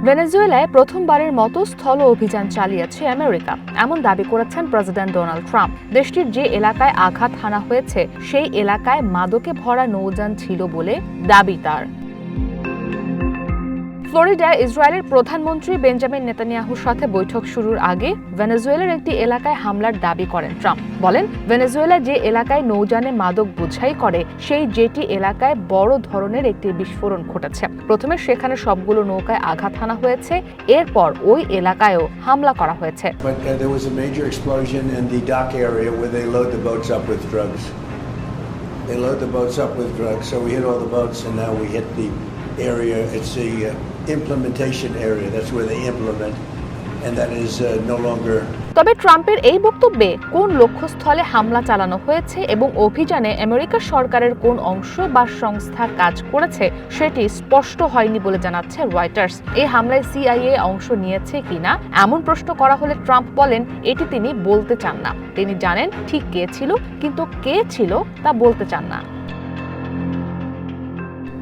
ভেনেজুয়েলায় প্রথমবারের মতো স্থল অভিযান চালিয়েছে আমেরিকা, এমন দাবি করেছেন প্রেসিডেন্ট ডোনাল্ড ট্রাম্প। দেশটির যে এলাকায় আঘাত হানা হয়েছে সেই এলাকায় মাদকে ভরা নৌযান ছিল বলে দাবি তার। ফ্লোরিডায় ইসরায়েলের প্রধানমন্ত্রী বেঞ্জামিন নেতানিয়াহুর সাথে বৈঠক শুরুর আগে ভেনেজুয়েলার একটি এলাকায় হামলার দাবি করেন ট্রাম্প। বলেন, ভেনেজুয়েলা যে এলাকায় নৌযানে মাদক বোঝাই করে সেই জেটি এলাকায় বড় ধরনের একটি বিস্ফোরণ ঘটেছে। প্রথমে সেখানে সবগুলো নৌকায় আঘাত হানা হয়েছে, এরপর ওই এলাকায়ও হামলা করা হয়েছে। They load the boats up with drugs, so we hit all the boats, and now we hit the area. It's the implementation area. That's where they implement, and that is no longer. তবে ট্রাম্পের এই বক্তব্যে কোন লক্ষ্যস্থলে হামলা চালানো হয়েছে এবং অভিযানে আমেরিকা সরকারের কোন অংশ বা সংস্থা কাজ করেছে সেটি স্পষ্ট হয়নি বলে জানাচ্ছে রয়টার্স। এই হামলায় সিআইএ অংশ নিয়েছে কিনা এমন প্রশ্ন করা হলে ট্রাম্প বলেন এটি তিনি বলতে চান না। তিনি জানেন ঠিক কে ছিল, কিন্তু কে ছিল তা বলতে চান না।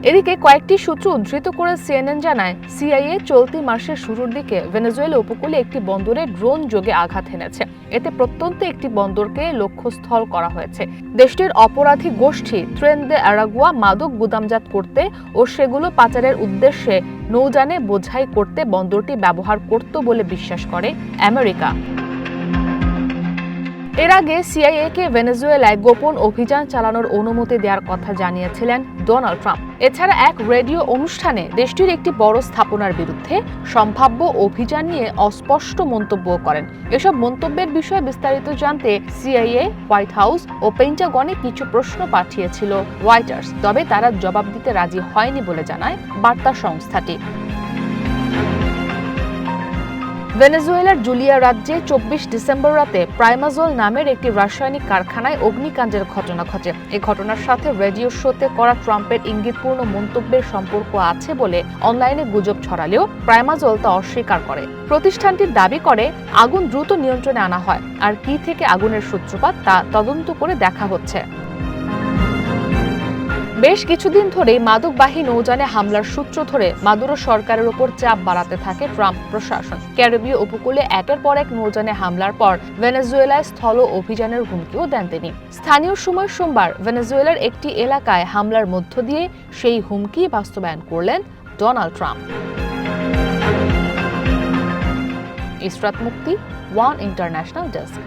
এদিকে কয়েকটি সূত্র উদ্ধৃত করে সিএনএন জানায়, সিআইএ চলতি মাসের শুরুর দিকে ভেনেজুয়েলা উপকূলে একটি বন্দরে ড্রোন যোগে আঘাত হেনেছে। এতে প্রত্যন্ত একটি বন্দরকে লক্ষ্যস্থল করা হয়েছে। দেশটির অপরাধী গোষ্ঠী ট্রেন দে আরাগুয়া মাদক গুদামজাত করতে ও সেগুলো পাচারের উদ্দেশ্যে নৌযানে বোঝাই করতে বন্দরটি ব্যবহার করত বলে বিশ্বাস করে আমেরিকা। এর আগে সিআইএ-কে ভেনেজুয়েলায় গোপন অভিযান চালানোর অনুমতি দেওয়ার কথা জানিয়েছিলেন ডোনাল্ড ট্রাম্প। এছাড়া এক রেডিও অনুষ্ঠানে দেশটির একটি বড় স্থাপনার বিরুদ্ধে সম্ভাব্য অভিযান নিয়ে অস্পষ্ট মন্তব্য করেন। এসব মন্তব্যের বিষয়ে বিস্তারিত জানতে সিআইএ, হোয়াইট হাউস ও পেন্টাগনে কিছু প্রশ্ন পাঠিয়েছিল রয়টার্স, তবে তারা জবাব দিতে রাজি হয়নি বলে জানায় বার্তা সংস্থাটি। ভেনেজুয়েলার জুলিয়া রাজ্যে 24 ডিসেম্বর রাতে প্রাইমাজল নামের একটি রাসায়নিক কারখানায় অগ্নিকাণ্ডের ঘটনা ঘটে। এই ঘটনার সাথে রেডিও শোতে করা ট্রাম্পের ইঙ্গিতপূর্ণ মন্তব্যের সম্পর্ক আছে বলে অনলাইনে গুজব ছড়ালেও প্রাইমাজল তা অস্বীকার করে। প্রতিষ্ঠানটির দাবি করে আগুন দ্রুত নিয়ন্ত্রণে আনা হয়, আর কি থেকে আগুনের সূত্রপাত তা তদন্ত করে দেখা হচ্ছে। বেশ কিছুদিন ধরেই মাদকবাহী নৌযানে হামলার সূত্র ধরে মাদুরো সরকারের উপর চাপ বাড়াতে থাকে ট্রাম্প প্রশাসন। ক্যারিবীয় উপকূলে একের পর এক নৌযানে হামলার পর ভেনেজুয়েলায় স্থল অভিযানের হুমকিও দেন তিনি। স্থানীয় সময় সোমবার ভেনেজুয়েলার একটি এলাকায় হামলার মধ্য দিয়ে সেই হুমকি বাস্তবায়ন করলেন ডোনাল্ড ট্রাম্প। ইসরাত মুক্তি, ওয়ান ইন্টারন্যাশনাল ডেস্ক।